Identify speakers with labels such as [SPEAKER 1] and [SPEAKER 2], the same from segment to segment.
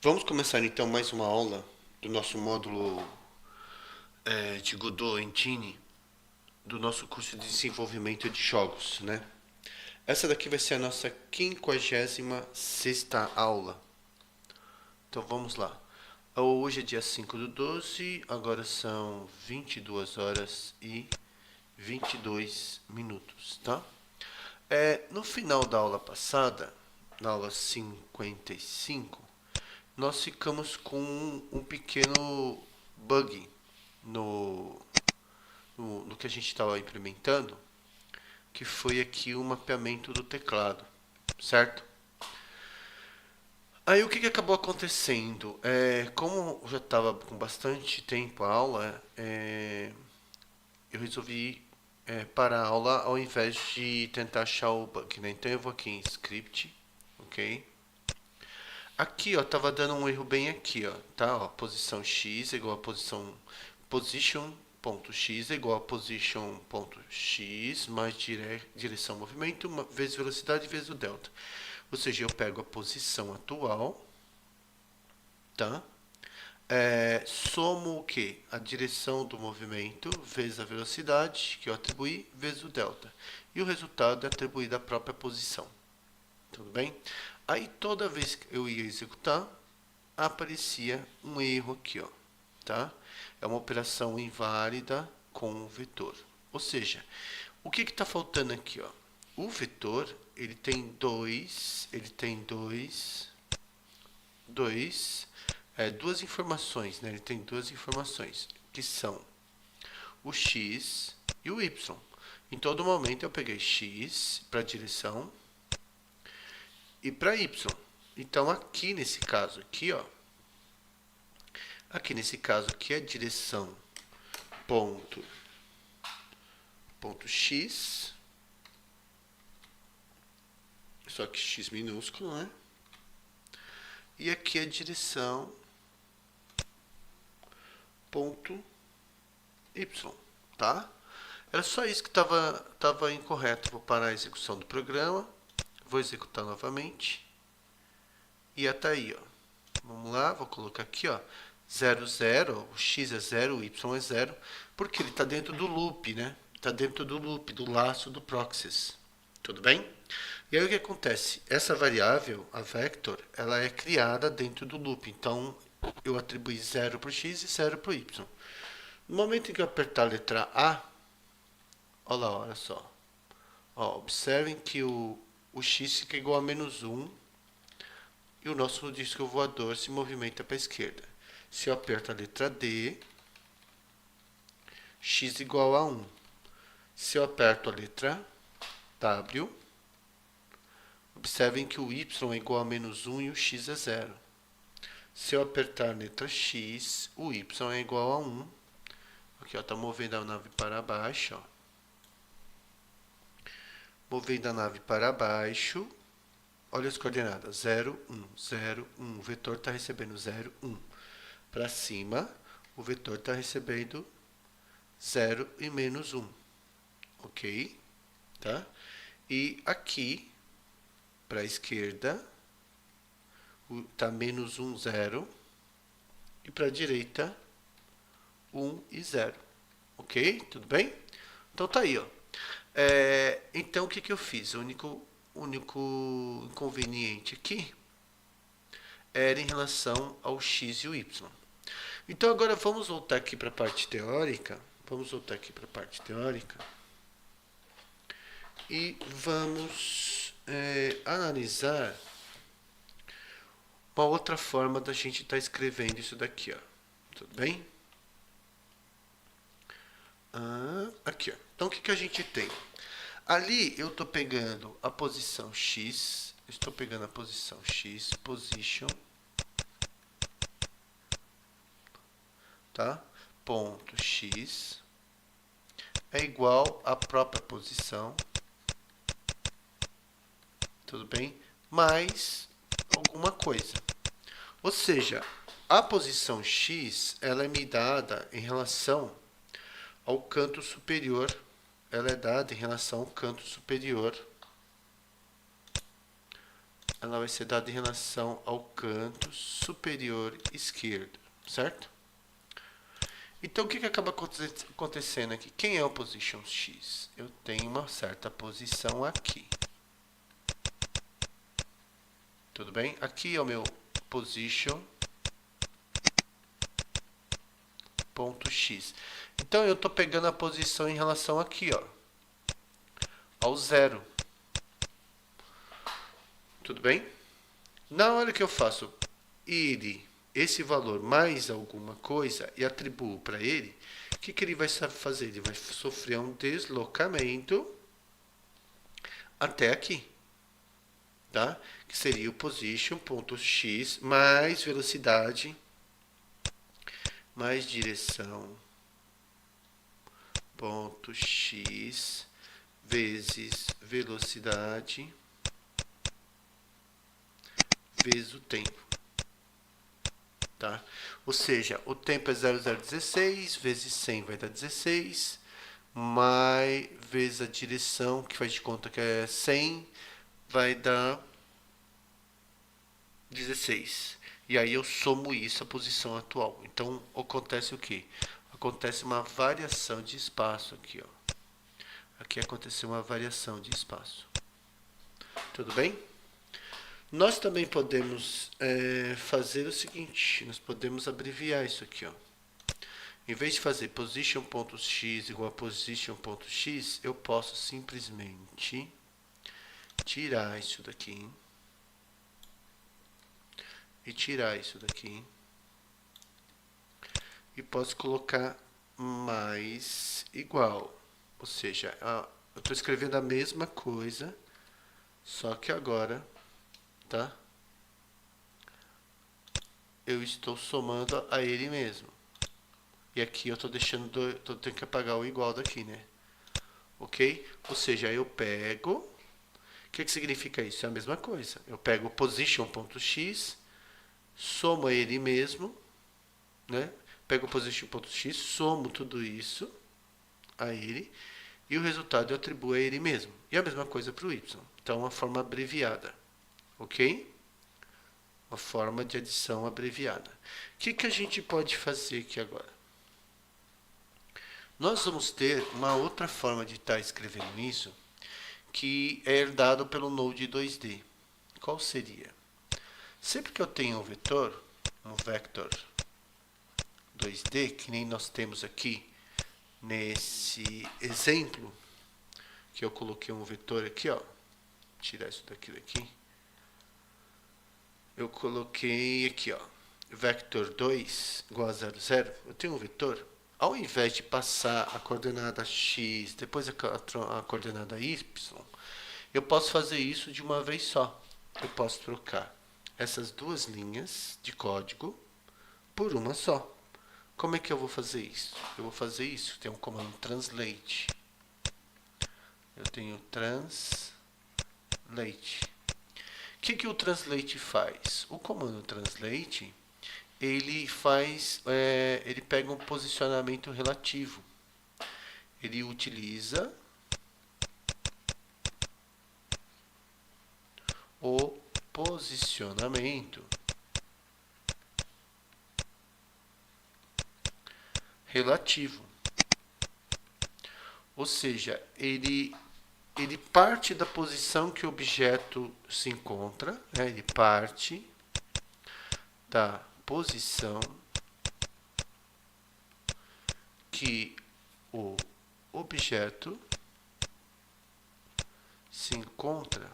[SPEAKER 1] Vamos começar então mais uma aula do nosso módulo de Godot Engine, do nosso curso de desenvolvimento de jogos, né? Essa daqui vai ser a nossa 56ª aula. Então vamos lá. Hoje é dia 5/12, agora são 22 horas e 22 minutos, tá? No final da aula passada, na aula 55, nós ficamos com um pequeno bug no que a gente estava implementando, que foi aqui o mapeamento do teclado, certo? Aí o que acabou acontecendo? Como eu já estava com bastante tempo a aula, eu resolvi parar a aula ao invés de tentar achar o bug, né? Então eu vou aqui em script, ok? Aqui, ó, tava dando um erro bem aqui, ó, tá? Ó, posição x igual a position.x igual a position.x mais direção movimento vezes velocidade vezes o delta. Ou seja, eu pego a posição atual, tá? Somo o que? A direção do movimento vezes a velocidade que eu atribuí vezes o delta. E o resultado é atribuído à própria posição. Tudo bem? Aí toda vez que eu ia executar, aparecia um erro aqui, ó, tá? É uma operação inválida com o vetor. Ou seja, o que está faltando aqui, ó? O vetor, ele tem duas informações, né? Ele tem duas informações, que são o x e o y. Em todo momento eu peguei x para a direção e para y. Então aqui nesse caso aqui, ó, aqui nesse caso aqui é direção ponto x, só que x minúsculo, né? E aqui é direção ponto y, tá? Era só isso que estava incorreto. Vou parar a execução do programa, vou executar novamente e até aí, ó. Vamos lá, vou colocar aqui, ó, 0, 0, o x é 0, o y é 0, porque ele está dentro do loop, né? Está dentro do loop, do laço do proxies. Tudo bem? E aí o que acontece? Essa variável, a vector, ela é criada dentro do loop. Então, eu atribuí 0 para o x e 0 para o y. No momento em que eu apertar a letra A, olha lá, olha só. Ó, observem que o x fica igual a menos 1 e o nosso disco voador se movimenta para a esquerda. Se eu aperto a letra D, x igual a 1. Se eu aperto a letra W, observem que o y é igual a menos 1 e o x é 0. Se eu apertar a letra X, o y é igual a 1. Aqui, ó, tá movendo a nave para baixo, ó. Movendo a nave para baixo. Olha as coordenadas, 0, 1, 0, 1. O vetor está recebendo 0, 1. Para cima, o vetor está recebendo 0 e menos 1. Ok? Tá? E aqui, para a esquerda, está menos 1, 0. E para a direita, 1 e 0. Ok? Tudo bem? Então tá aí, ó. Então o que eu fiz? O único inconveniente aqui era em relação ao x e o y. Então agora vamos voltar aqui para a parte teórica. E vamos analisar uma outra forma da gente estar escrevendo isso daqui, ó. Tudo bem? Aqui, ó. Então o que a gente tem? Ali eu estou pegando a posição x, position, tá? Ponto x é igual à própria posição, tudo bem? Mais alguma coisa. Ou seja, a posição x, ela é me dada em relação ao canto superior. Ela é dada em relação ao canto superior ela vai ser dada em relação ao canto superior esquerdo, certo? Então, o que acaba acontecendo aqui? Quem é o position X? Eu tenho uma certa posição aqui. Tudo bem? Aqui é o meu position ponto X. Então, eu estou pegando a posição em relação aqui, ó, ao zero. Tudo bem? Na hora que eu faço esse valor mais alguma coisa e atribuo para ele, o que ele vai fazer? Ele vai sofrer um deslocamento até aqui, tá? Que seria o position.x mais velocidade mais direção ponto x vezes velocidade vezes o tempo. Tá? Ou seja, o tempo é 0016 vezes 100 vai dar 16, mais vezes a direção, que faz de conta que é 100, vai dar 16. E aí eu somo isso à posição atual. Então, acontece o quê? Acontece uma variação de espaço aqui, ó. Aqui aconteceu uma variação de espaço. Tudo bem? Nós também podemos fazer o seguinte, nós podemos abreviar isso aqui, ó. Em vez de fazer position.x igual a position.x, eu posso simplesmente tirar isso daqui e tirar isso daqui e posso colocar mais igual, ou seja, eu estou escrevendo a mesma coisa, só que agora, tá? Eu estou somando a ele mesmo. E aqui eu estou deixando, tenho que apagar o igual daqui, né? Ok? Ou seja, eu pego, o que significa isso? É a mesma coisa. Eu pego o position.x, somo a ele mesmo, né? Pego o position.x, somo tudo isso a ele, e o resultado eu atribuo a ele mesmo. E a mesma coisa para o y. Então, uma forma abreviada. Ok? Uma forma de adição abreviada. O que a gente pode fazer aqui agora? Nós vamos ter uma outra forma de estar escrevendo isso, que é herdado pelo Node 2D. Qual seria? Sempre que eu tenho um vetor 2D, que nem nós temos aqui nesse exemplo, que eu coloquei um vetor aqui, ó. Tirar isso daqui. Eu coloquei aqui, ó, vector 2 igual a 0, 0. Eu tenho um vetor. Ao invés de passar a coordenada x, depois a coordenada y, eu posso fazer isso de uma vez só. Eu posso trocar essas duas linhas de código por uma só. Como é que eu vou fazer isso? Eu vou fazer isso. Tem um comando translate. Eu tenho translate. O que o translate faz? O comando translate, ele pega um posicionamento relativo. Ele utiliza o posicionamento relativo. Ou seja, ele parte da posição que o objeto se encontra, né? Ele parte da posição que o objeto se encontra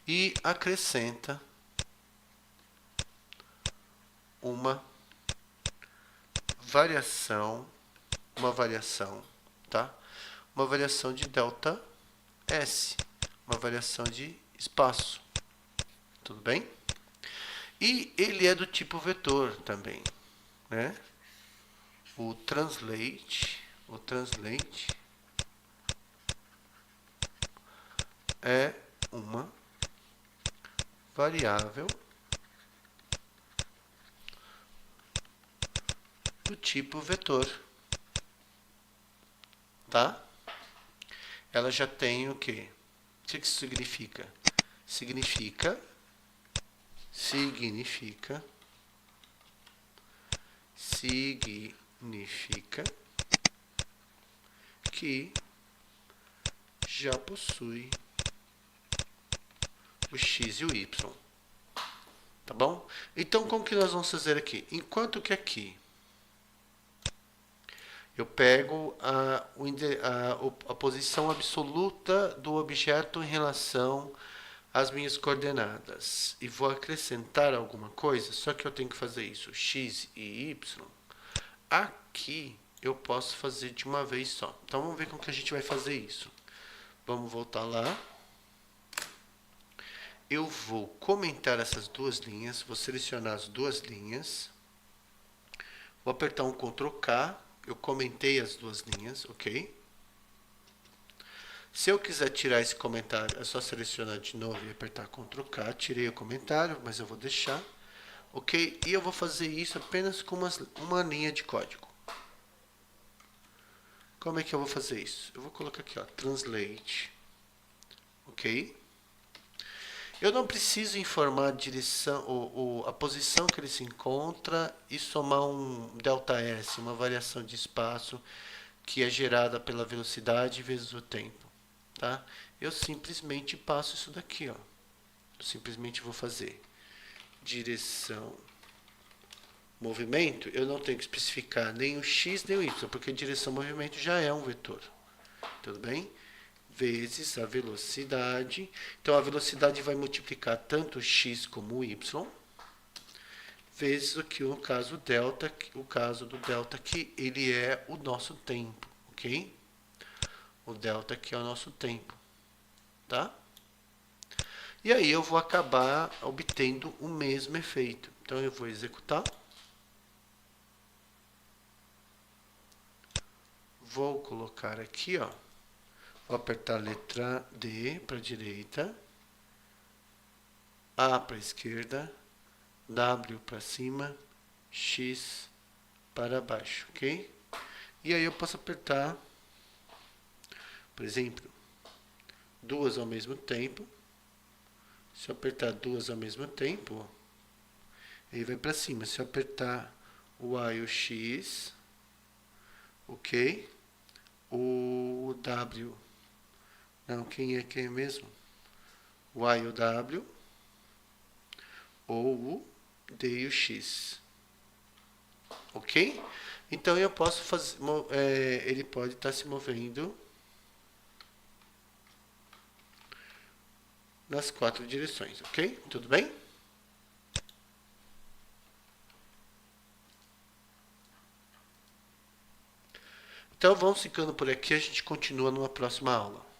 [SPEAKER 1] e acrescenta uma variação, tá? Uma variação de delta S, uma variação de espaço. Tudo bem? E ele é do tipo vetor também, né? O translate é uma variável do tipo vetor, tá? ela já tem o quê? O que isso significa? Significa que já possui o x e o y. Tá bom? Então, como que nós vamos fazer aqui? Enquanto que aqui eu pego a posição absoluta do objeto em relação às minhas coordenadas e vou acrescentar alguma coisa, só que eu tenho que fazer isso, x e y. Aqui eu posso fazer de uma vez só. Então, vamos ver como que a gente vai fazer isso. Vamos voltar lá. Eu vou comentar essas duas linhas, vou selecionar as duas linhas, vou apertar um Ctrl K, eu comentei as duas linhas, ok? Se eu quiser tirar esse comentário, é só selecionar de novo e apertar Ctrl K, tirei o comentário, mas eu vou deixar, ok? E eu vou fazer isso apenas com uma linha de código. Como é que eu vou fazer isso? Eu vou colocar aqui, ó, translate, ok? Eu não preciso informar a direção, a posição que ele se encontra e somar um ΔS, uma variação de espaço que é gerada pela velocidade vezes o tempo. Tá? Eu simplesmente passo isso daqui. Ó. Eu simplesmente vou fazer direção, movimento. Eu não tenho que especificar nem o x nem o y, porque direção, movimento já é um vetor. Tudo bem? Vezes a velocidade. Então, a velocidade vai multiplicar tanto o x como o y, vezes o que o caso delta, o caso do delta que ele é o nosso tempo, ok? O delta aqui é o nosso tempo, tá? E aí eu vou acabar obtendo o mesmo efeito. Então, eu vou executar. Vou colocar aqui, ó. Vou apertar a letra D para a direita, A para a esquerda, W para cima, X para baixo, ok? E aí eu posso apertar, por exemplo, duas ao mesmo tempo. Se eu apertar duas ao mesmo tempo, ele vai para cima. Se eu apertar o A e o X, ok? O W, não, quem é mesmo? O A e o W, ou o D e o X, ok? Então eu posso fazer, ele pode estar se movendo nas quatro direções, ok? Tudo bem? Então vamos ficando por aqui, a gente continua numa próxima aula.